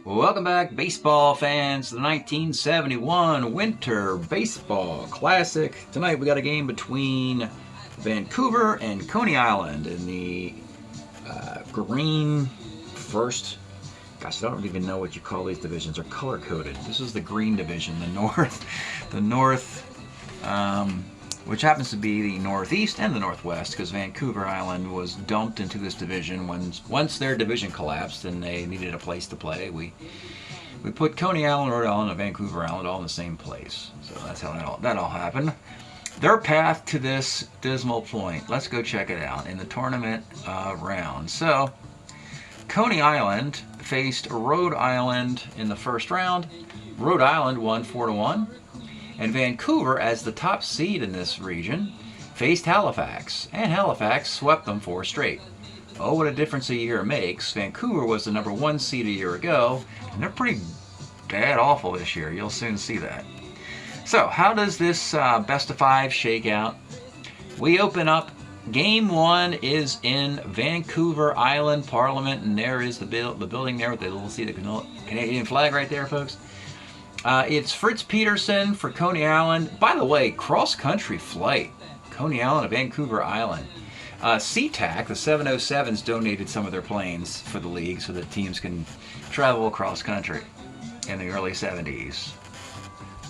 Welcome back, baseball fans, to the 1971 Winter Baseball Classic. Tonight we got a game between Vancouver and Coney Island in the green first. Gosh, I don't even know what you call these divisions. They're color-coded. This is the green division, the north, which happens to be the northeast and the northwest, because Vancouver Island was dumped into this division once their division collapsed and they needed a place to play. We put Coney Island, Rhode Island, and Vancouver Island all in the same place. So that's how that all happened. Their path to this dismal point. Let's go check it out in the tournament round. So Coney Island faced Rhode Island in the first round. Rhode Island won 4-1. And Vancouver, as the top seed in this region, faced Halifax, and Halifax swept them 4 straight. Oh, what a difference a year makes. Vancouver was the number 1 seed a year ago, and they're pretty bad awful this year. You'll soon see that. So, how does this best of 5 shake out? We open up. Game 1 is in Vancouver Island Parliament, and there is the building there with the little see the Canadian flag right there, folks. It's Fritz Peterson for Coney Island. By the way, cross-country flight, Coney Island to Vancouver Island. SeaTac, the 707s, donated some of their planes for the league so that teams can travel across country in the early 70s.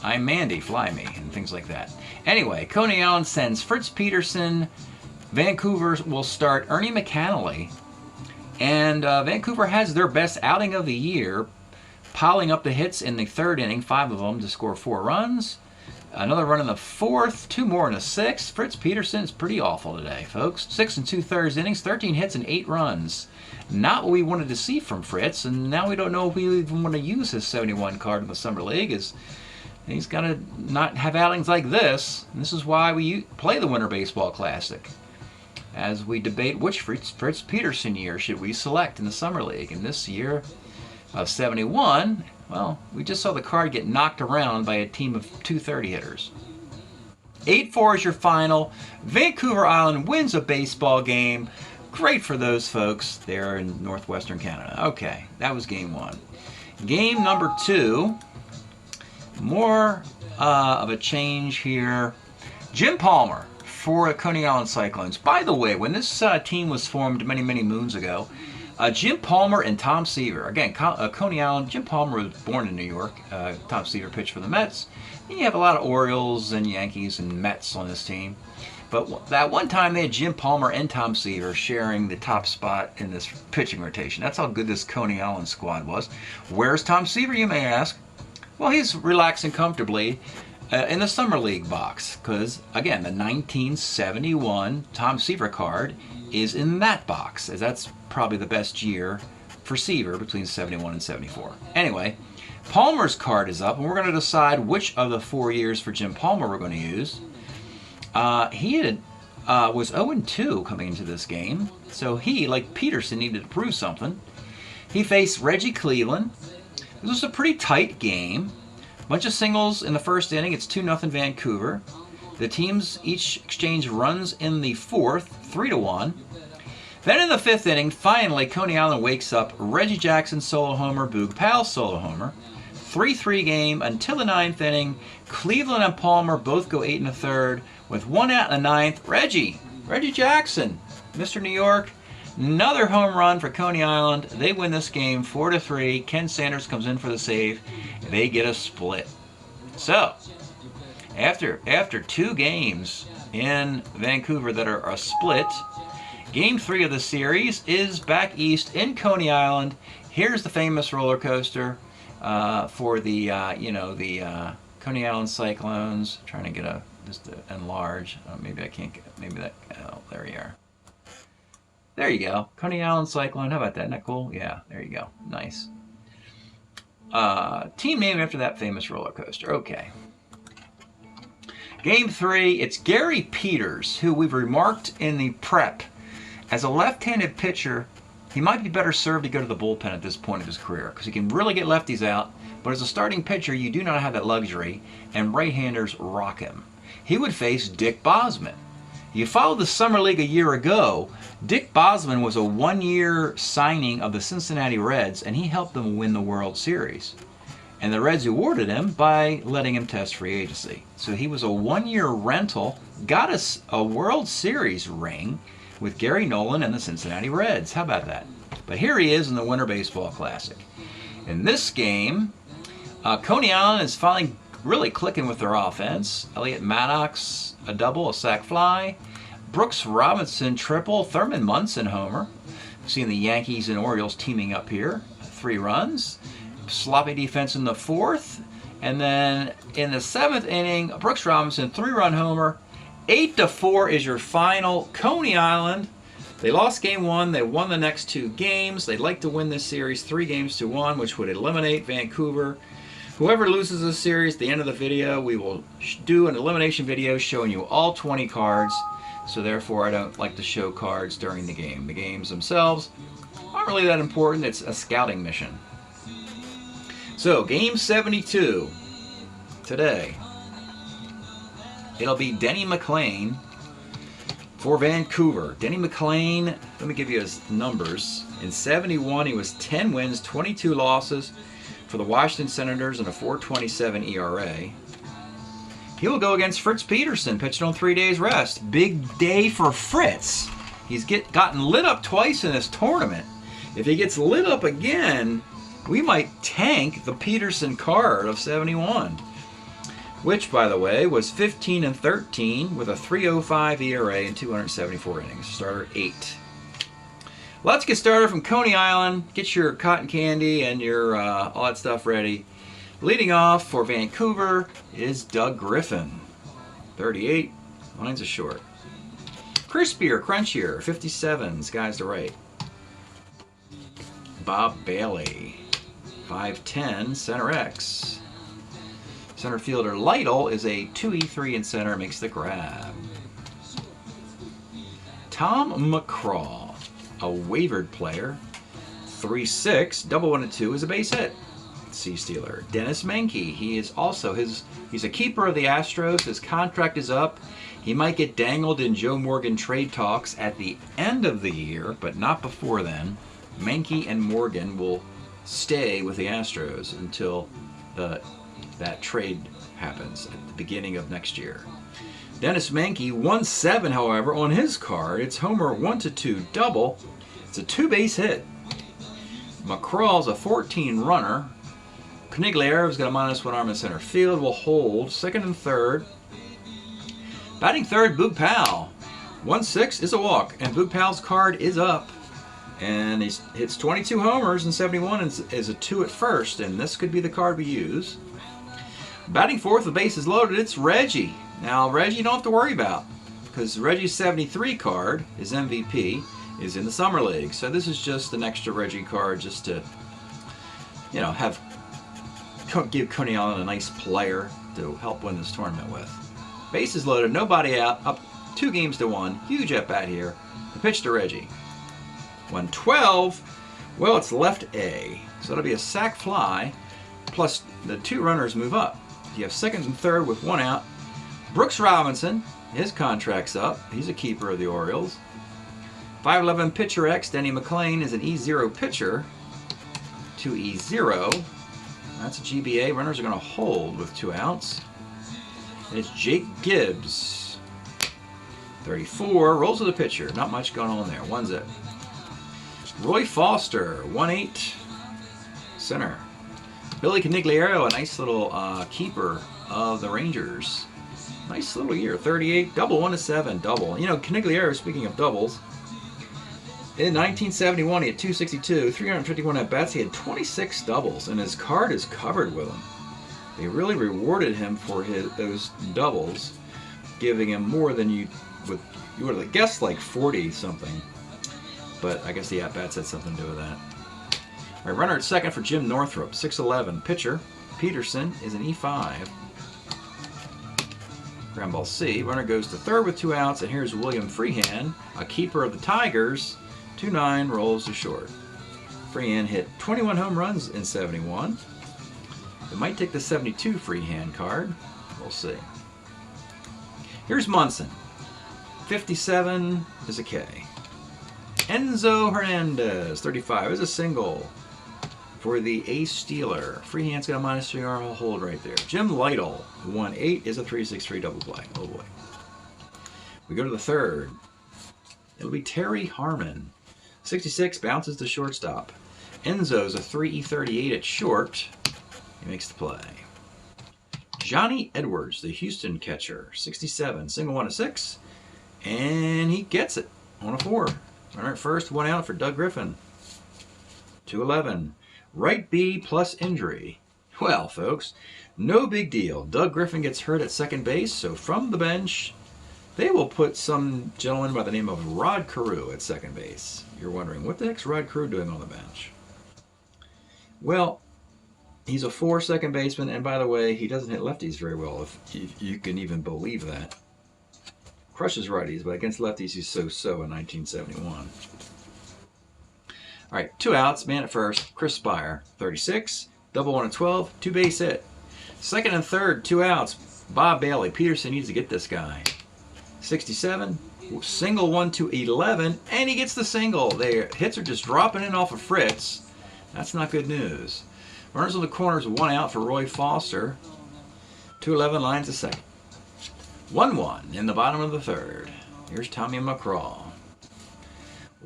I'm Mandy, fly me, and things like that. Anyway, Coney Island sends Fritz Peterson. Vancouver will start Ernie McAnally. And Vancouver has their best outing of the year, piling up the hits in the 3rd inning, 5 of them to score 4 runs. Another run in the 4th, 2 more in the 6th. Fritz Peterson is pretty awful today, folks. 6 2/3 innings, 13 hits and 8 runs. Not what we wanted to see from Fritz, and now we don't know if we even want to use his 71 card in the Summer League. He's got to not have outings like this. And this is why we play the Winter Baseball Classic, as we debate which Fritz Peterson year should we select in the Summer League. And this year of 71, well, we just saw the card get knocked around by a team of 230 hitters. 8-4 is your final. Vancouver Island wins a baseball game. Great for those folks there in northwestern Canada. Okay, that was game 1. Game number 2, more of a change here. Jim Palmer for the Coney Island Cyclones. By the way, when this team was formed many, many moons ago, Jim Palmer and Tom Seaver. Again, Coney Island. Jim Palmer was born in New York. Tom Seaver pitched for the Mets. And you have a lot of Orioles and Yankees and Mets on this team. But that one time they had Jim Palmer and Tom Seaver sharing the top spot in this pitching rotation. That's how good this Coney Island squad was. Where's Tom Seaver, you may ask? Well, he's relaxing comfortably in the Summer League box. Because, again, the 1971 Tom Seaver card is in that box, as that's probably the best year for Seaver between 71 and 74. Anyway, Palmer's card is up, and we're going to decide which of the 4 years for Jim Palmer we're going to use. He was 0-2 coming into this game, so he, like Peterson, needed to prove something. He faced Reggie Cleveland. This was a pretty tight game. Bunch of singles in the 1st inning. It's 2-0 Vancouver. The teams each exchange runs in the 4th, 3-1. Then in the 5th inning, finally, Coney Island wakes up. Reggie Jackson solo homer, Boog Powell solo homer. 3-3 game until the 9th inning. Cleveland and Palmer both go 8 1/3 with 1 out in the 9th. Reggie Jackson, Mr. New York, another home run for Coney Island. They win this game 4-3. Ken Sanders comes in for the save. They get a split. So, after 2 games in Vancouver that are a split, Game 3 of the series is back east in Coney Island. Here's the famous roller coaster for the Coney Island Cyclones. I'm trying to get just to enlarge. Maybe I can't get. Maybe that. Oh, there you are. There you go. Coney Island Cyclone. How about that? Isn't that cool? Yeah. There you go. Nice. Team name after that famous roller coaster. Okay. Game 3. It's Gary Peters, who we've remarked in the prep. As a left-handed pitcher, he might be better served to go to the bullpen at this point of his career because he can really get lefties out. But as a starting pitcher, you do not have that luxury, and right-handers rock him. He would face Dick Bosman. You followed the Summer League a year ago. Dick Bosman was a one-year signing of the Cincinnati Reds, and he helped them win the World Series. And the Reds rewarded him by letting him test free agency. So he was a one-year rental, got us a World Series ring with Gary Nolan and the Cincinnati Reds. How about that? But here he is in the Winter Baseball Classic. In this game, Coney Island is finally really clicking with their offense. Elliot Maddox, a double, a sac fly. Brooks Robinson, triple. Thurman Munson, homer. Seeing the Yankees and Orioles teaming up here. 3 runs. Sloppy defense in the 4th. And then in the 7th inning, Brooks Robinson, 3-run homer. 8-4 is your final. Coney Island, they lost game 1. They won the next 2 games. They'd like to win this series 3-1, which would eliminate Vancouver. Whoever loses this series, at the end of the video, we will do an elimination video showing you all 20 cards. So therefore, I don't like to show cards during the game. The games themselves aren't really that important. It's a scouting mission. So, game 72 today. It'll be Denny McLain for Vancouver. Denny McLain, let me give you his numbers. In 71, he was 10 wins, 22 losses for the Washington Senators and a 4.27 ERA. He will go against Fritz Peterson, pitching on 3 days rest. Big day for Fritz. He's gotten lit up twice in this tournament. If he gets lit up again, we might tank the Peterson card of 71. Which, by the way, was 15-13 with a 3.05 ERA and 274 innings. Starter 8. Let's get started from Coney Island. Get your cotton candy and your all that stuff ready. Leading off for Vancouver is Doug Griffin. 38. Lines are short. Crispier, crunchier. 57. Skies to right. Bob Bailey. 5'10". Center X. Center fielder Lytle is a 2E3 in center, makes the grab. Tom McCraw, a wavered player. 3'6", double 1 and 2 is a base hit. C stealer. Dennis Menke, he is also he's a keeper of the Astros. His contract is up. He might get dangled in Joe Morgan trade talks at the end of the year, but not before then. Menke and Morgan will stay with the Astros until that trade happens at the beginning of next year. Dennis Menke, 1-7, however, on his card. It's homer 1-2 double. It's a 2-base hit. McCraw's a 14 runner. Conigliero's got a -1 arm in center field. Will hold second and third. Batting third, Boog Powell. 1-6 is a walk, and Boog Powell's card is up. And he hits 22 homers in 71 and is a 2 at first, and this could be the card we use. Batting fourth, the base is loaded, it's Reggie. Now, Reggie you don't have to worry about, because Reggie's 73 card, his MVP, is in the Summer League. So this is just an extra Reggie card just to, you know, give Coney Island a nice player to help win this tournament with. Base is loaded, nobody out, up 2-1. Huge at-bat here. The pitch to Reggie. 1-12, well, it's left A. So it'll be a sac fly, plus the 2 runners move up. You have second and third with 1 out. Brooks Robinson, his contract's up. He's a keeper of the Orioles. 5'11 pitcher X, Denny McLain, is an E0 pitcher. 2E0. That's a GBA. Runners are going to hold with 2 outs. And it's Jake Gibbs. 34, rolls with the pitcher. Not much going on there. 1-0. Roy Foster, 1-8, center. Billy Conigliero, a nice little keeper of the Rangers. Nice little year, 38, double 1-7, double. You know, Conigliero, speaking of doubles, in 1971 he had 262, 351 at-bats, he had 26 doubles, and his card is covered with them. They really rewarded him for those doubles, giving him more than you would have guessed, like 40-something. But I guess the at-bats had something to do with that. All right, runner at second for Jim Northrup, 6'11", pitcher. Peterson is an E5. Ground ball C. Runner goes to third with 2 outs, and here's William Freehan, a keeper of the Tigers. 2-9, rolls to short. Freehan hit 21 home runs in 71. It might take the 72 Freehan card. We'll see. Here's Munson. 57 is a K. Enzo Hernandez, 35, is a single for the ace stealer. Freehand's got a -3 arm hold right there. Jim Lytle, 1-8, is a 3-6-3 double play. Oh boy. We go to the third. It'll be Terry Harmon. 66, bounces to shortstop. Enzo's a 3-38 at short. He makes the play. Johnny Edwards, the Houston catcher. 67, single 1-6. And he gets it on a 4. Runner at first, 1 out for Doug Griffin. 2-11. Right B plus injury. Well, folks, no big deal. Doug Griffin gets hurt at second base, so from the bench, they will put some gentleman by the name of Rod Carew at second base. You're wondering, what the heck's Rod Carew doing on the bench? Well, he's a 4 second baseman, and by the way, he doesn't hit lefties very well, if you can even believe that. Crushes righties, but against lefties, he's so-so in 1971. All right, 2 outs, man at first, Chris Spire, 36, double 1 and 12, 2 base hit. Second and third, 2 outs, Bob Bailey. Peterson needs to get this guy. 67, single 1-11, and he gets the single. Their hits are just dropping in off of Fritz. That's not good news. Runners on the corners, 1 out for Roy Foster. 2-11 lines a second. 1-1 in the bottom of the third. Here's Tommy McCraw.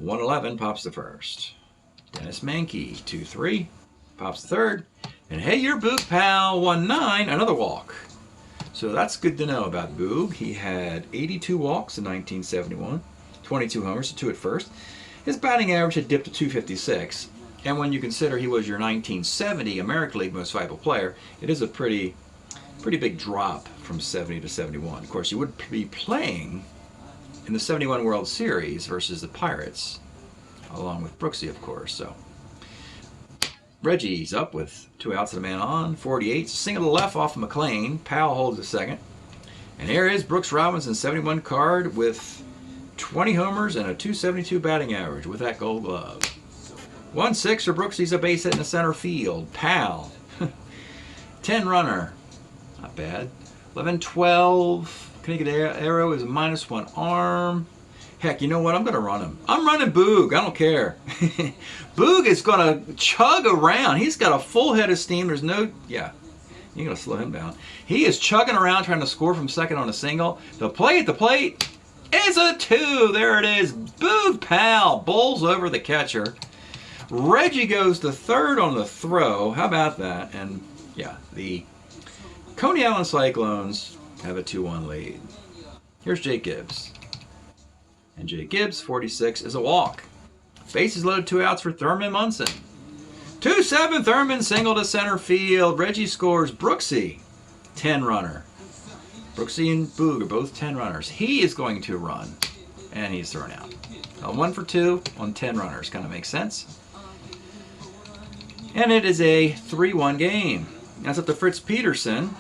1-11 pops the first. Dennis Mankey, 2-3, pops the third. And hey, your Boog pal, 1-9, another walk. So that's good to know about Boog. He had 82 walks in 1971, 22 homers, 2 at first. His batting average had dipped to 256. And when you consider he was your 1970 American League Most Valuable Player, it is a pretty big drop from 70 to 71. Of course, you would be playing in the 71 World Series versus the Pirates, along with Brooksy, of course. So Reggie's up with 2 outs and a man on. 48, single to left off of McLean. Powell holds the second. And there is Brooks Robinson's 71 card with 20 homers and a 272 batting average with that Gold Glove. 1-6 for Brooksy's a base hit in the center field. Powell, 10 runner, not bad. 11-12. Connecticut Arrow is a -1 arm. Heck, you know what? I'm going to run him. I'm running Boog. I don't care. Boog is going to chug around. He's got a full head of steam. There's no... Yeah, you're going to slow him down. He is chugging around trying to score from second on a single. The play at the plate is a 2. There it is. Boog pal bowls over the catcher. Reggie goes to third on the throw. How about that? And, yeah, the Coney Island Cyclones have a 2-1 lead. Here's Jake Gibbs. And Jake Gibbs, 46, is a walk. Bases loaded, 2 outs for Thurman Munson. 2-7, Thurman single to center field. Reggie scores. Brooksy, 10 runner. Brooksy and Boog are both 10 runners. He is going to run, and he's thrown out. 1 for 2 on 10 runners. Kind of makes sense. And it is a 3-1 game. That's up to Fritz Peterson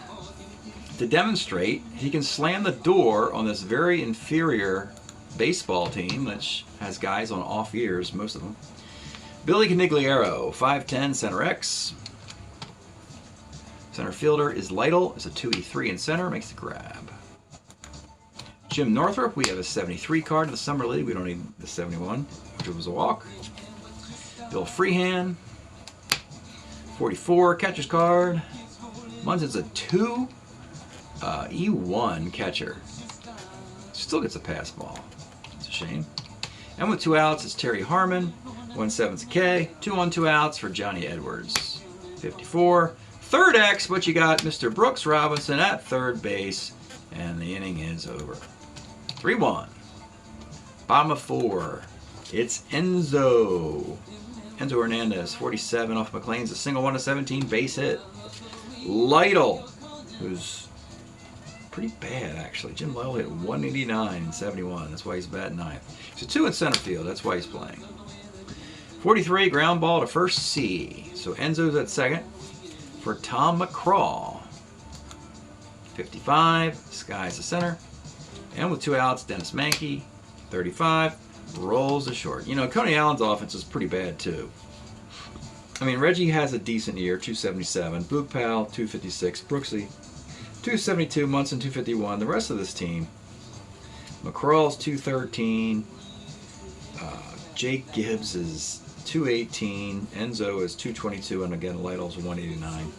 to demonstrate he can slam the door on this very inferior baseball team, which has guys on off years, most of them. Billy Canigliaro, 5'10", center X. Center fielder is Lytle, is a 2-3 in center, makes the grab. Jim Northrup, we have a 73 card in the Summer League. We don't need the 71, which was a walk. Bill Freehan, 44, catcher's card. Munson's a 2 E1 catcher. Still gets a pass ball. It's a shame. And with 2 outs, it's Terry Harmon. 1-7's a K. 2 on 2 outs for Johnny Edwards. 54. Third X, but you got Mr. Brooks Robinson at third base. And the inning is over. 3-1. Bottom of 4. It's Enzo. Enzo Hernandez, 47 off McLean's. A single 1-17 base hit. Lytle, who's pretty bad, actually. Jim Lytle hit 189 in 71. That's why he's batting 9th. He's a 2 in center field. That's why he's playing. 43, ground ball to first C. So Enzo's at second for Tom McCraw. 55, Sky's the center. And with 2 outs, Dennis Mankey, 35, rolls to short. You know, Coney Island's offense is pretty bad, too. I mean, Reggie has a decent year, 277. Boog Powell, 256. Brooksy, 272. Munson, 251. The rest of this team, McCraw's 213. Jake Gibbs is 218. Enzo is 222, and again, Lytle's 189.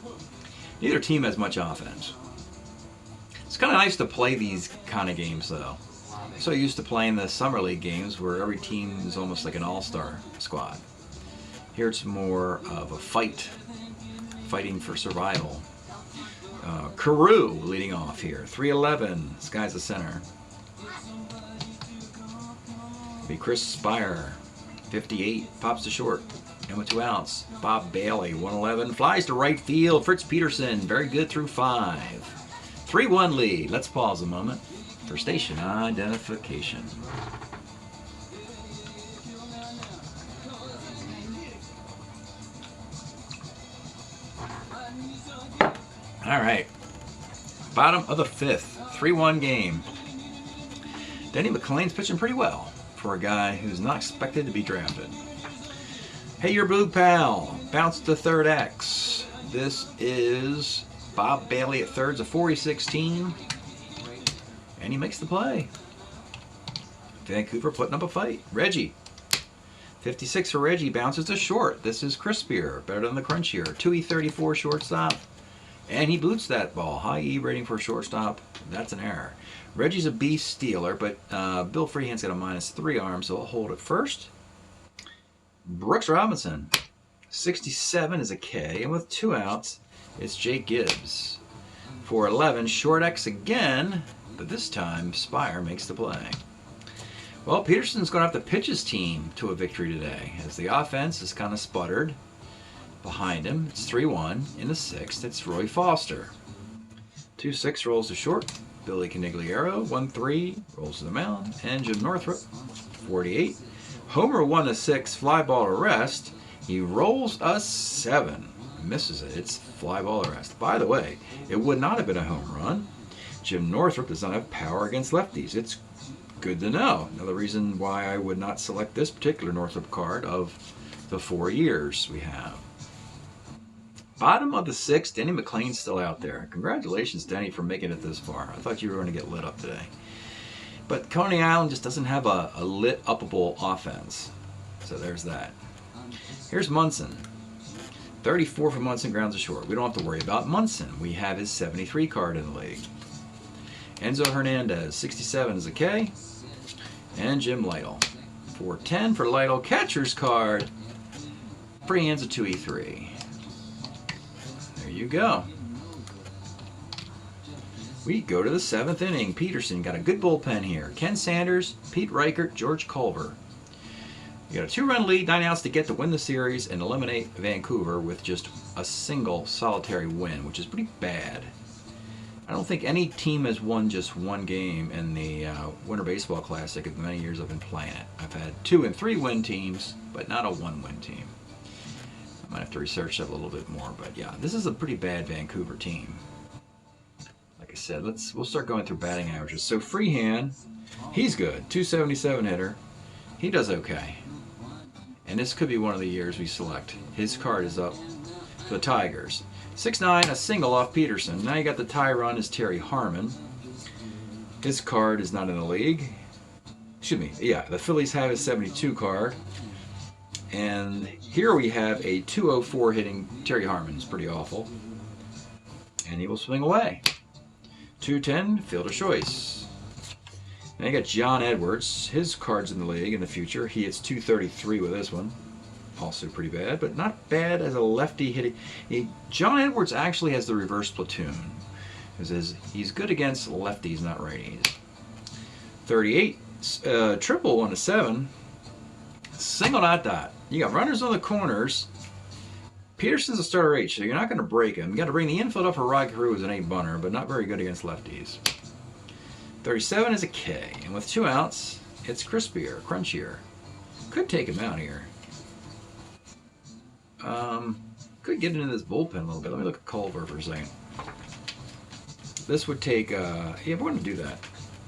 Neither team has much offense. It's kind of nice to play these kind of games, though. I'm so used to playing the Summer League games where every team is almost like an all-star squad. Here it's more of a fight, fighting for survival. Carew leading off here, 311. This guy's the center. Be Chris Spire, 58, pops to short, and with 2 outs. Bob Bailey, 111, flies to right field. Fritz Peterson, very good through 5. 3-1 lead. Let's pause a moment for station identification. All right, bottom of the 5th, 3-1 game. Denny McLain's pitching pretty well for a guy who's not expected to be drafted. Hey, your blue pal, bounce to third X. This is Bob Bailey at thirds, a 40-16, and he makes the play. Vancouver putting up a fight. Reggie, 56 for Reggie, bounces to short. This is crispier, better than the crunchier. 2E34 shortstop, and he boots that ball. High E rating for a shortstop. That's an error. Reggie's a beast stealer, but Bill Freehand's got a -3 arm, so he'll hold it first. Brooks Robinson, 67 is a K, and with 2 outs, it's Jake Gibbs. 411, short X again, but this time Spire makes the play. Well, Peterson's going to have to pitch his team to a victory today, as the offense is kind of sputtered. Behind him, it's 3-1. In the 6th, it's Roy Foster. 2-6 rolls to short. Billy Canigliaro, 1-3, rolls to the mound. And Jim Northrup, 48. Homer 1-6, fly ball to rest. He rolls a 7. Misses it. It's fly ball to rest. By the way, it would not have been a home run. Jim Northrup does not have power against lefties. It's good to know. Another reason why I would not select this particular Northrup card of the 4 years we have. Bottom of the 6th, Denny McLain's still out there. Congratulations, Denny, for making it this far. I thought you were going to get lit up today. But Coney Island just doesn't have a lit upable offense. So there's that. Here's Munson. 34 for Munson, grounds to short. We don't have to worry about Munson. We have his 73 card in the league. Enzo Hernandez, 67 is a K. And Jim Lytle. 410 for Lytle. Catcher's card. Freehand's a 2E3. There you go. We go to the 7th inning. Peterson got a good bullpen here. Ken Sanders, Pete Reichert, George Culver. You got a 2-run lead, 9 outs to get to win the series and eliminate Vancouver with just a single solitary win, which is pretty bad. I don't think any team has won just one game in the Winter Baseball Classic in the many years I've been playing it. I've had 2- and 3-win teams, but not a 1-win team. I might have to research that a little bit more, but yeah, this is a pretty bad Vancouver team. Like I said, we'll start going through batting averages. So Freehand, he's good, 277 hitter. He does okay. And this could be one of the years we select. His card is up for the Tigers. 6-9, a single off Peterson. Now you got the tie run is Terry Harmon. His card is not in the league. Excuse me, yeah, the Phillies have his 72 card. And here we have a 204 hitting Terry Harmon. It's pretty awful. And he will swing away. 210, fielder choice. Now you got John Edwards. His card's in the league in the future. He hits 233 with this one. Also pretty bad, but not bad as a lefty hitting. John Edwards actually has the reverse platoon. He's good against lefties, not righties. 38, triple 1-7. Single dot. You got runners on the corners. Peterson's a starter H, so you're not going to break him. You got to bring the infield up for Rod Carew as an 8-bunter, but not very good against lefties. 37 is a K, and with 2 outs, it's crispier, crunchier. Could take him out here. Could get into this bullpen a little bit. Let me look at Culver for a second. This would take, yeah, we're going to do that.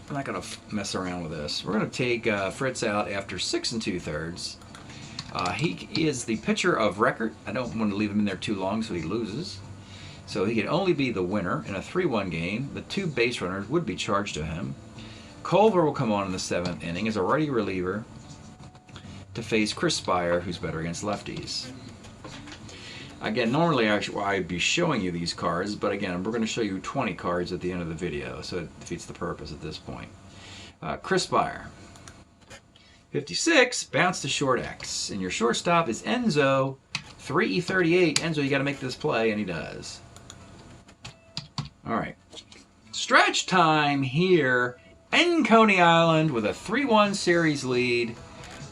I'm not going to mess around with this. We're going to take Fritz out after 6 2/3. He is the pitcher of record. I don't want to leave him in there too long so he loses. So he can only be the winner in a 3-1 game. The 2 base runners would be charged to him. Culver will come on in the 7th inning as a righty reliever to face Chris Spire, who's better against lefties. Again, normally I'd be showing you these cards, but again, we're going to show you 20 cards at the end of the video, so it defeats the purpose at this point. Chris Spire. 56, bounce to short X. And your shortstop is Enzo, 3E38. Enzo, you got to make this play, and he does. All right. Stretch time here in Coney Island with a 3-1 series lead.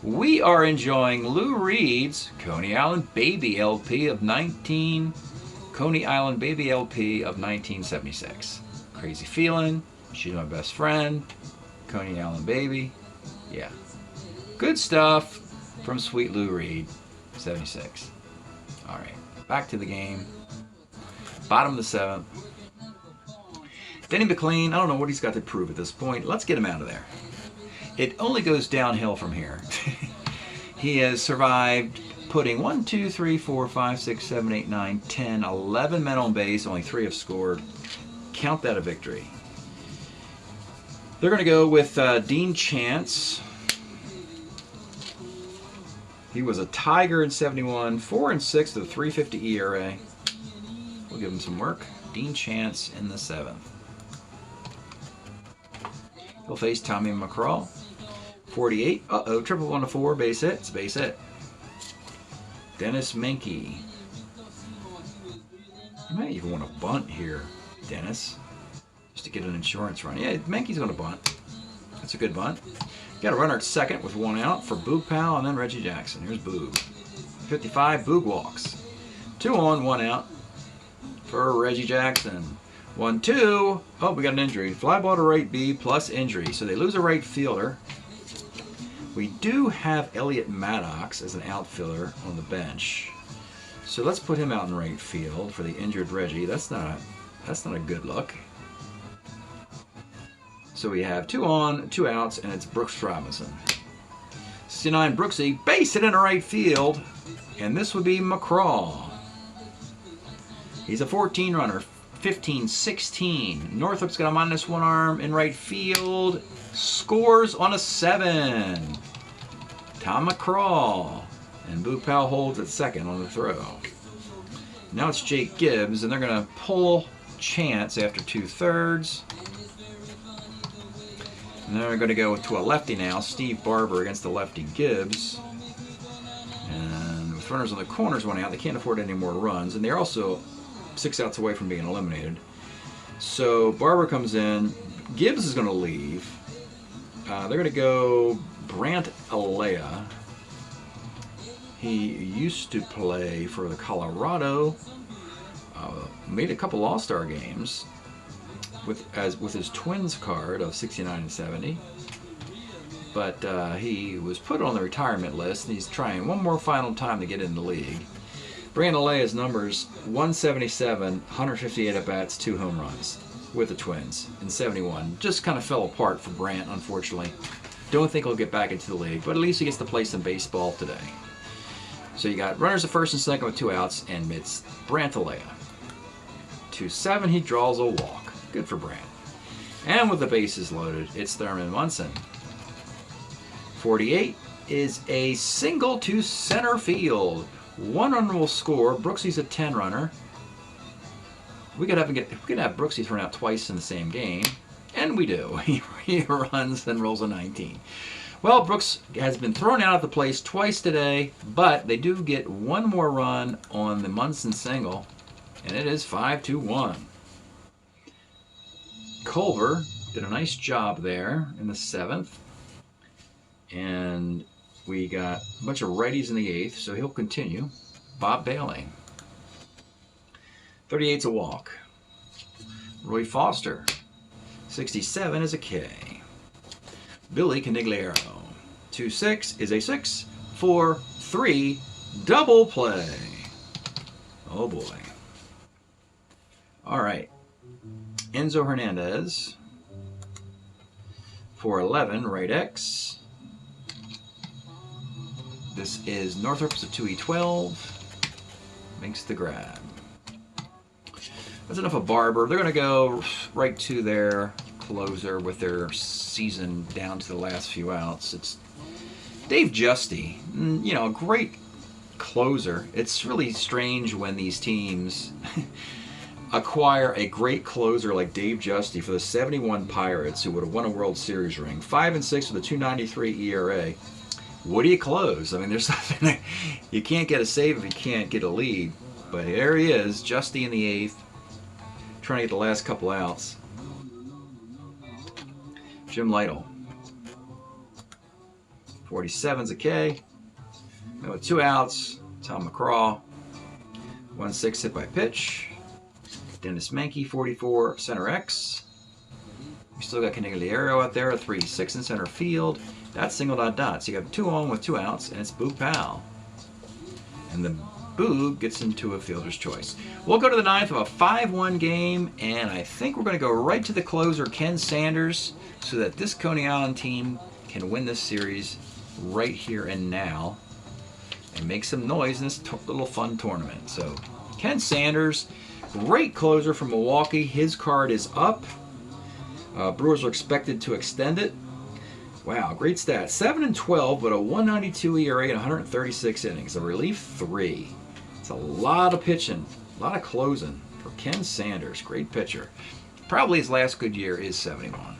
We are enjoying Lou Reed's Coney Island Baby LP of 1976. Crazy feeling. She's my best friend. Coney Island Baby. Yeah. Good stuff from Sweet Lou Reed, 76. All right. Back to the game. Bottom of the 7th. Denny McLean, I don't know what he's got to prove at this point. Let's get him out of there. It only goes downhill from here. He has survived putting 1, 2, 3, 4, 5, 6, 7, 8, 9, 10, 11 men on base. Only 3 have scored. Count that a victory. They're going to go with Dean Chance. He was a Tiger in 71, 4-6 with a 3.50 ERA. We'll give him some work. Dean Chance in the 7th. He'll face Tommy McCraw. 48. Uh-oh, triple 1 to 4, base hit. It's a base hit. Dennis Menke. You might even want to bunt here, Dennis, just to get an insurance run. Yeah, Menke's going to bunt. That's a good bunt. Got a runner at second with 1 out for Boog Powell and then Reggie Jackson. Here's Boog. 55, Boog walks. 2 on, 1 out for Reggie Jackson. 1-2. Oh, we got an injury. Fly ball to right B plus injury. So they lose a right fielder. We do have Elliot Maddox as an outfielder on the bench. So let's put him out in right field for the injured Reggie. That's not a good look. So we have 2 on, 2 outs, and it's Brooks Robinson. 69 Brooksy, base hit into right field, and this would be McCraw. He's a 14 runner, 15-16. Northrop's got a -1 arm in right field. Scores on a 7. Tom McCraw. And Boog Powell holds at second on the throw. Now it's Jake Gibbs, and they're going to pull Chance after 2/3. And they're going to go to a lefty now, Steve Barber against the lefty Gibbs. And with runners on the corners 1 out, they can't afford any more runs. And they're also 6 outs away from being eliminated. So Barber comes in. Gibbs is going to leave. They're going to go Brant Alea. He used to play for the Colorado. Made a couple All-Star games with his Twins card of 69 and 70. But he was put on the retirement list, and he's trying one more final time to get in the league. Brant Alea's numbers: 177, 158 at-bats, 2 home runs with the Twins in 71. Just kind of fell apart for Brant, unfortunately. Don't think he'll get back into the league, but at least he gets to play some baseball today. So you got runners at first and second with 2 outs, and it's Brant Alea. 2-7, he draws a walk. Good for Brant. And with the bases loaded, it's Thurman Munson. 48 is a single to center field. 1 run will score. Brooksy's a 10 runner. We could have Brooksy thrown out twice in the same game, and we do. He runs, then rolls a 19. Well, Brooks has been thrown out of the place twice today, but they do get 1 more run on the Munson single, and it is 5-1. Culver did a nice job there in the 7th, and we got a bunch of righties in the 8th, so he'll continue. Bob Bailey. 38's a walk. Roy Foster. 67 is a K. Billy Canigliaro. 2-6 is a 6-4-3 double play. Oh boy. All right. Enzo Hernandez. 4-11, right X. This is Northrop's a 2E12. Makes the grab. That's enough of Barber. They're going to go right to their closer with their season down to the last few outs. It's Dave Justy, you know, a great closer. It's really strange when these teams acquire a great closer like Dave Justy for the 71 Pirates, who would have won a World Series ring. 5-6 with a 2.93 ERA. What do you close? I mean, there's nothing. You can't get a save if you can't get a lead. But there he is, Justy in the 8th, trying to get the last couple outs. Jim Lytle. 47's a K. And with 2 outs, Tom McCraw. 1-6 hit by pitch. Dennis Mankey, 44, center X. We still got Canigliaro out there, 3-6 in center field. That's single dot. So you got 2 on with 2 outs, and it's Boog Powell. And the Boog gets into a fielder's choice. We'll go to the 9th of a 5-1 game, and I think we're going to go right to the closer, Ken Sanders, so that this Coney Island team can win this series right here and now and make some noise in this little fun tournament. So Ken Sanders, great closer from Milwaukee. His card is up. Brewers are expected to extend it. Wow, great stat. 7-12, but a 1.92 ERA and 136 innings. A relief 3. It's a lot of pitching, a lot of closing for Ken Sanders. Great pitcher. Probably his last good year is 71.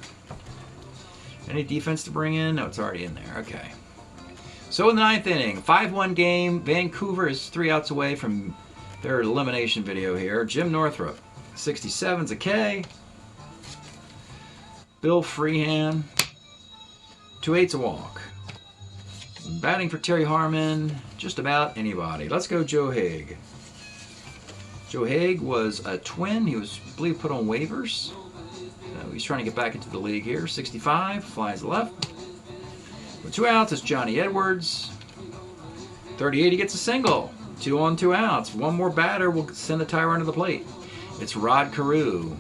Any defense to bring in? No, it's already in there. Okay. So in the 9th inning, 5-1 game. Vancouver is 3 outs away from their elimination video here. Jim Northrup, 67's a K. Bill Freehan, 2/8's a walk. Batting for Terry Harmon, just about anybody. Let's go Joe Haig. Joe Haig was a Twin. He was, I believe, put on waivers. He's trying to get back into the league here. 65, flies left. With 2 outs, it's Johnny Edwards. 38, he gets a single. 2 on, 2 outs. One more batter will send the tie run to the plate. It's Rod Carew.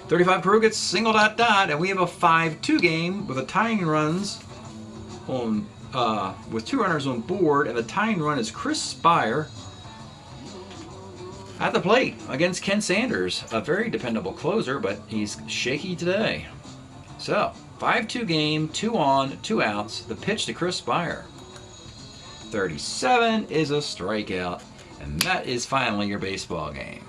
35, Carew gets single dot, and we have a 5-2 game with a tying runs on with 2 runners on board, and the tying run is Chris Spire at the plate against Ken Sanders, a very dependable closer, but he's shaky today. So 5-2 game, 2 on, 2 outs. The pitch to Chris Spire. 37 is a strikeout, and that is finally your baseball game.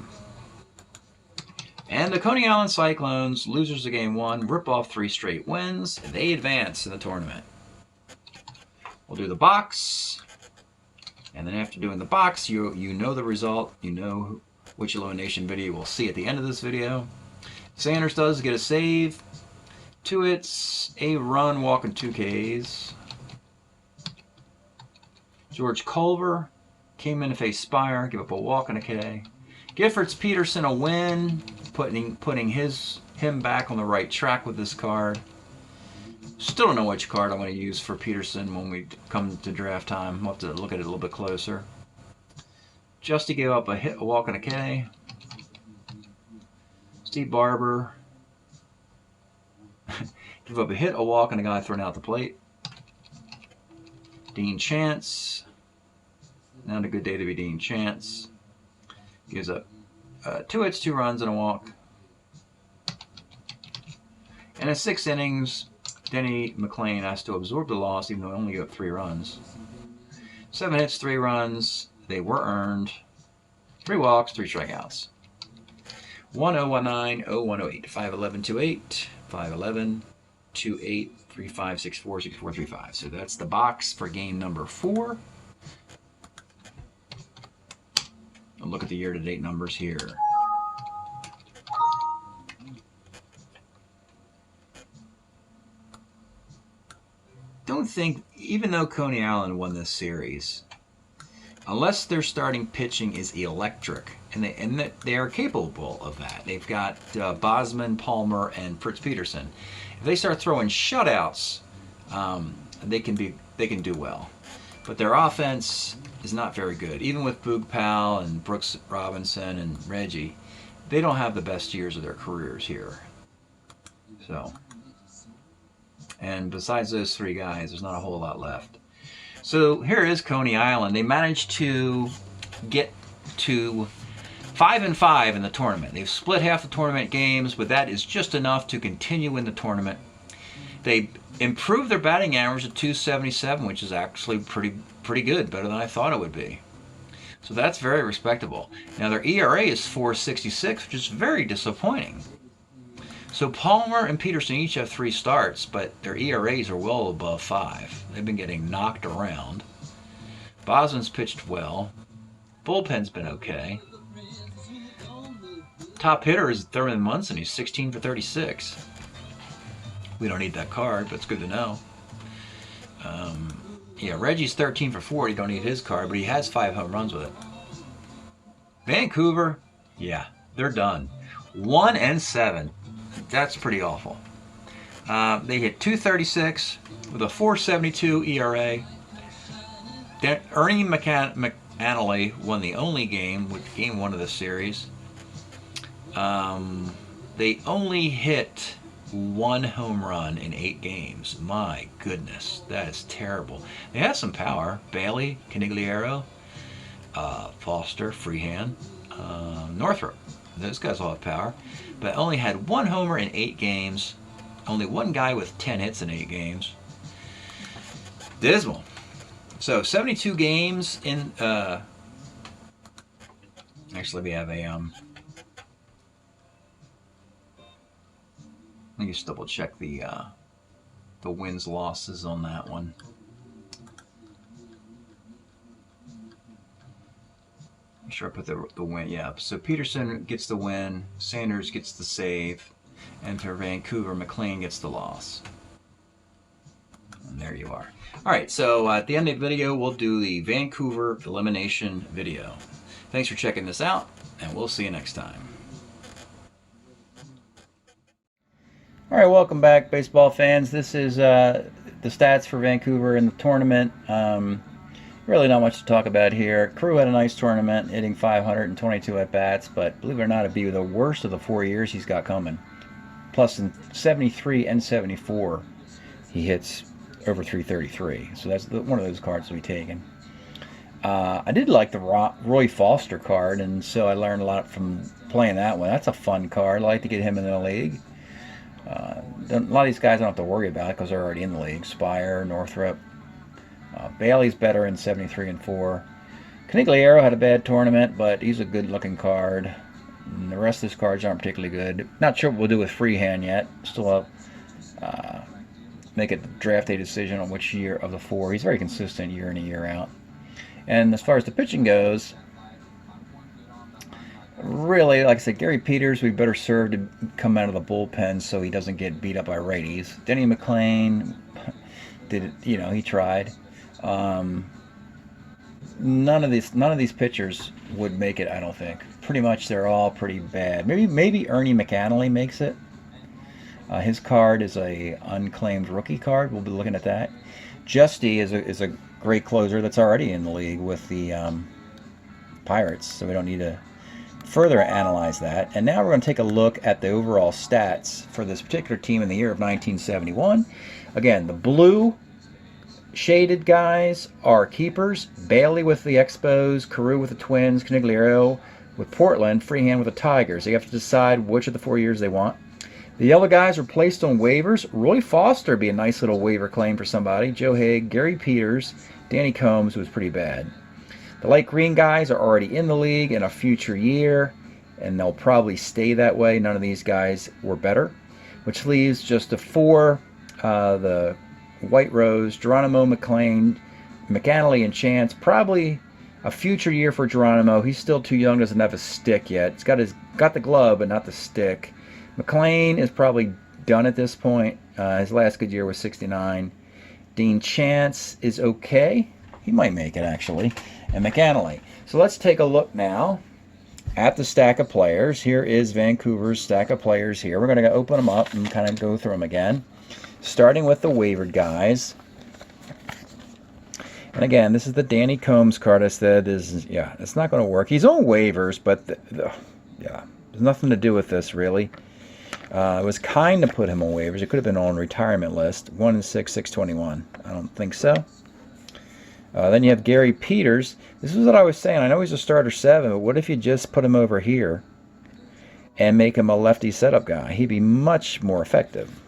And the Coney Island Cyclones, losers of game 1, rip off 3 straight wins. They advance in the tournament. We'll do the box, and then after doing the box, you know the result. You know which elimination video we'll see at the end of this video. Sanders does get a save. 2 hits, a run, walk, and 2 Ks. George Culver came in to face Spire, give up a walk and a K. Giffords Peterson a win, putting him back on the right track with this card. Still don't know which card I'm going to use for Peterson when we come to draft time. We'll have to look at it a little bit closer. Justy gave up a hit, a walk, and a K. Steve Barber give up a hit, a walk, and a guy thrown out the plate. Dean Chance, not a good day to be Dean Chance. Gives up 2 hits, 2 runs, and a walk. And in 6 innings, Denny McLean has to absorb the loss, even though he only gave up 3 runs. 7 hits, 3 runs. They were earned. 3 walks, 3 strikeouts. 1019 0108 51128 511 28 3564 6435. So that's the box for game number 4. I'll look at the year-to-date numbers here. Don't think, even though Coney Island won this series, unless their starting pitching is electric, and they are capable of that. They've got Bosman, Palmer, and Fritz Peterson. If they start throwing shutouts, they can do well. But their offense is not very good. Even with Boog Powell and Brooks Robinson and Reggie, they don't have the best years of their careers here. So, and besides those 3 guys, there's not a whole lot left. So here is Coney Island. They managed to get to 5-5 in the tournament. They've split half the tournament games, but that is just enough to continue in the tournament. They improved their batting average to 277, which is actually pretty good, better than I thought it would be. So that's very respectable. Now their ERA is 4.66, which is very disappointing. So Palmer and Peterson each have 3 starts, but their ERAs are well above 5. They've been getting knocked around. Bosman's pitched well. Bullpen's been okay. Top hitter is Thurman Munson. He's 16 for 36. We don't need that card, but it's good to know. Yeah, Reggie's 13 for 40. You don't need his card, but he has 5 home runs with it. Vancouver, yeah, they're done. 1-7. That's pretty awful. They hit 236 with a 4.72 ERA. Ernie McAnally won the only game with game 1 of the series. They only hit 1 home run in 8 games. My goodness, that is terrible. They have some power. Bailey, Canigliaro, Foster, Freehand, Northrop. Those guys all have power. But only had 1 homer in 8 games. Only 1 guy with 10 hits in 8 games. Dismal. So 72 games in. Actually, we have a. Let me just double check the wins losses on that one. Make sure I put the win. Yeah. So Peterson gets the win. Sanders gets the save, and for Vancouver, McLean gets the loss. And there you are. All right, so at the end of the video, we'll do the Vancouver elimination video. Thanks for checking this out, and we'll see you next time. All right, welcome back, baseball fans. This is the stats for Vancouver in the tournament. Really not much to talk about here. Crew had a nice tournament, hitting 522 at-bats, but believe it or not, it'd be the worst of the 4 years he's got coming. Plus, in 73 and 74, he hits over 333. So that's one of those cards to be taken. I did like the Roy Foster card, and so I learned a lot from playing that one. That's a fun card. I like to get him in the league. A lot of these guys I don't have to worry about because they're already in the league. Spire, Northrop. Bailey's better in 73 and 4. Canigliaro had a bad tournament, but he's a good-looking card. And the rest of his cards aren't particularly good. Not sure what we'll do with Freehand yet. Still make a draft day decision on which year of the 4. He's very consistent year in and year out. And as far as the pitching goes, really, like I said, Gary Peters, we better serve to come out of the bullpen so he doesn't get beat up by righties. Denny McLean he tried. None of these pitchers would make it, I don't think. Pretty much they're all pretty bad. Maybe Ernie McAnally makes it. His card is a unclaimed rookie card. We'll be looking at that. Justy is a great closer that's already in the league with the Pirates, so we don't need to further analyze that. And now we're going to take a look at the overall stats for this particular team in the year of 1971. Again, the blue shaded guys are keepers. Bailey with the Expos, Carew with the Twins, Canigliaro with Portland, Freehand with the Tigers. They have to decide which of the 4 years they want. The yellow guys are placed on waivers. Roy Foster would be a nice little waiver claim for somebody. Joe Haig, Gary Peters, Danny Combs, who was pretty bad. The light green guys are already in the league in a future year, and they'll probably stay that way. None of these guys were better, which leaves just the 4, the White Rose, Geronimo, McLean, McAnally, and Chance. Probably a future year for Geronimo. He's still too young, doesn't have a stick yet. He's got the glove, but not the stick. McLean is probably done at this point. His last good year was 69. Dean Chance is okay. He might make it, actually. And McAnally. So let's take a look now at the stack of players. Here is Vancouver's stack of players here. We're going to open them up and kind of go through them again. Starting with the waivered guys. And again, this is the Danny Combs card I said it's not going to work. He's on waivers, but there's nothing to do with this, really. It was kind to put him on waivers. It could have been on retirement list. 1 and 6, 621. I don't think so. Then you have Gary Peters. This is what I was saying. I know he's a starter 7, but what if you just put him over here and make him a lefty setup guy? He'd be much more effective.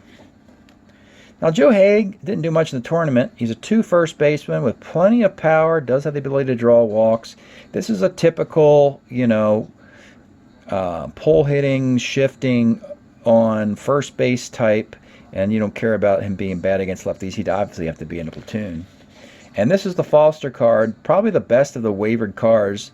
Now, Joe Haig didn't do much in the tournament. He's a 2 first baseman with plenty of power, does have the ability to draw walks. This is a typical, pull hitting, shifting on first base type, and you don't care about him being bad against lefties. He'd obviously have to be in a platoon. And this is the Foster card, probably the best of the waivered cards.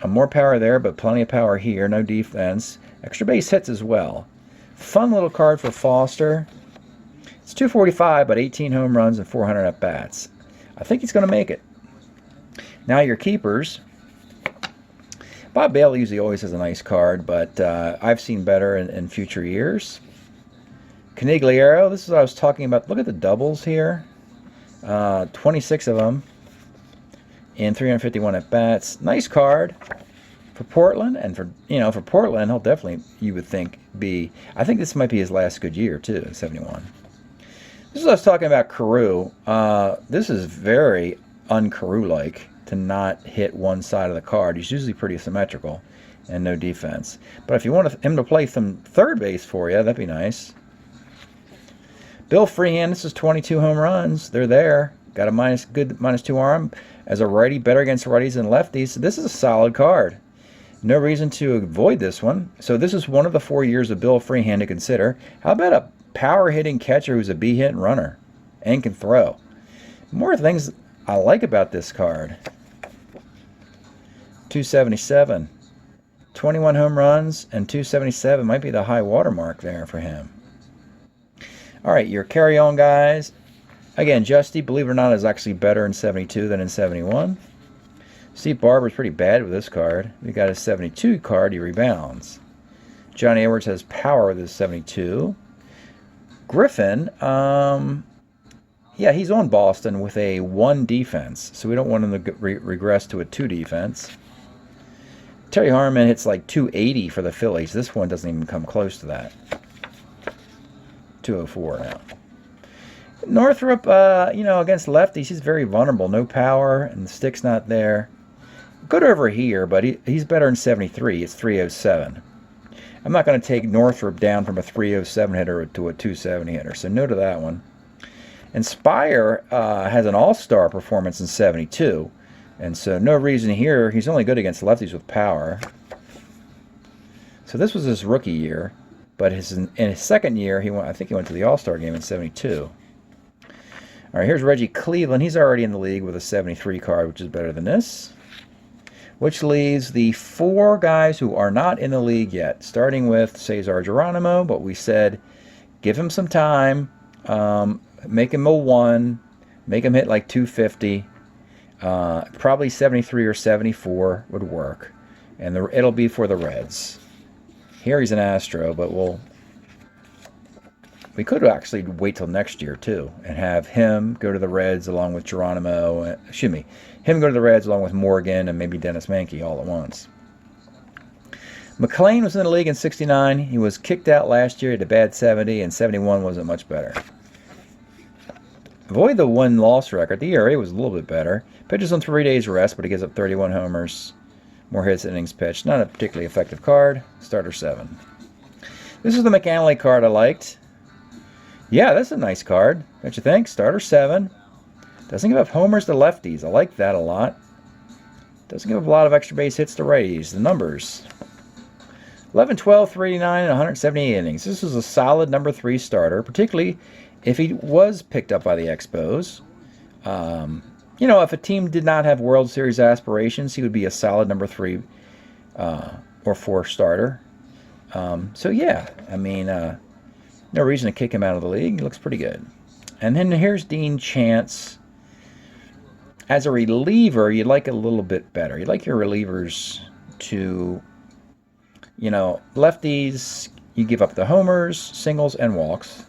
More power there, but plenty of power here. No defense. Extra base hits as well. Fun little card for Foster. It's 245, but 18 home runs and 400 at-bats. I think he's going to make it. Now your keepers. Bob Bailey usually always has a nice card, but I've seen better in future years. Canigliaro, this is what I was talking about. Look at the doubles here. 26 of them and 351 at-bats. Nice card for Portland, and for Portland, he'll definitely, you would think, I think this might be his last good year too, 71. This is what I was talking about Carew. This is very un-Carew-like to not hit one side of the card. He's usually pretty symmetrical and no defense. But if you want him to play some third base for you, that'd be nice. Bill Freehan, this is 22 home runs. They're there. Got a good -2 arm. As a righty, better against righties than lefties. This is a solid card. No reason to avoid this one. So this is one of the 4 years of Bill Freehan to consider. How about a power-hitting catcher who's a B-hit runner and can throw? More things I like about this card. 277. 21 home runs and 277 might be the high watermark there for him. All right, your carry-on guys. Again, Justy, believe it or not, is actually better in 72 than in 71. Steve Barber's pretty bad with this card. We got his 72 card, he rebounds. Johnny Edwards has power with his 72. Griffin, yeah, he's on Boston with a 1 defense, so we don't want him to regress to a 2 defense. Terry Harmon hits like 280 for the Phillies. This one doesn't even come close to that. 204 now. Northrop, against lefties, he's very vulnerable. No power, and the stick's not there. Good over here, but he's better in 73. It's 307. I'm not going to take Northrop down from a 307 hitter to a 270 hitter, so no to that one. And Spire has an all-star performance in 72, and so no reason here. He's only good against lefties with power. So this was his rookie year, but in his second year, I think he went to the all-star game in 72. All right, here's Reggie Cleveland. He's already in the league with a 73 card, which is better than this. Which leaves the 4 guys who are not in the league yet, starting with Cesar Geronimo, but we said give him some time, make him a 1, make him hit like 250. Probably 73 or 74 would work, and it'll be for the Reds. Here he's an Astro, but we could actually wait till next year too and have him go to the Reds along with Geronimo. Him go to the Reds along with Morgan and maybe Dennis Mankey all at once. McLean was in the league in 69. He was kicked out last year. He had a bad 70, and 71 wasn't much better. Avoid the 1-loss record. The ERA was a little bit better. Pitches on 3 days rest, but he gives up 31 homers, more hits than innings pitched. Not a particularly effective card. Starter 7. This is the McAnally card I liked. Yeah, that's a nice card, don't you think? Starter 7. Doesn't give up homers to lefties. I like that a lot. Doesn't give up a lot of extra base hits to righties. The numbers. 11, 12, 389, and 178 innings. This is a solid number 3 starter, particularly if he was picked up by the Expos. If a team did not have World Series aspirations, he would be a solid number 3 or 4 starter. No reason to kick him out of the league. He looks pretty good. And then here's Dean Chance. As a reliever, you'd like a little bit better. You'd like your relievers to, lefties, you give up the homers, singles, and walks.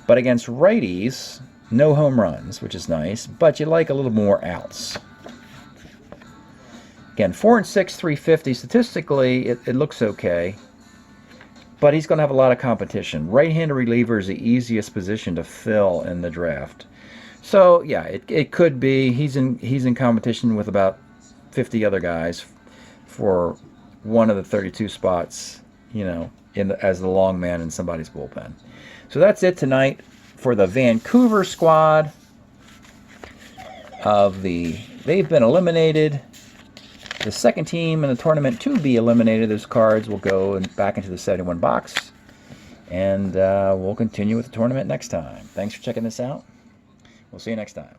But against righties, no home runs, which is nice, but you like a little more outs. Again, 4 and 6, 350. Statistically, it looks okay. But he's going to have a lot of competition. Right-handed reliever is the easiest position to fill in the draft. So yeah, it could be he's in competition with about 50 other guys for one of the 32 spots, as the long man in somebody's bullpen. So that's it tonight for the Vancouver squad. They've been eliminated. The second team in the tournament to be eliminated, those cards will go back into the 71 box. And we'll continue with the tournament next time. Thanks for checking this out. We'll see you next time.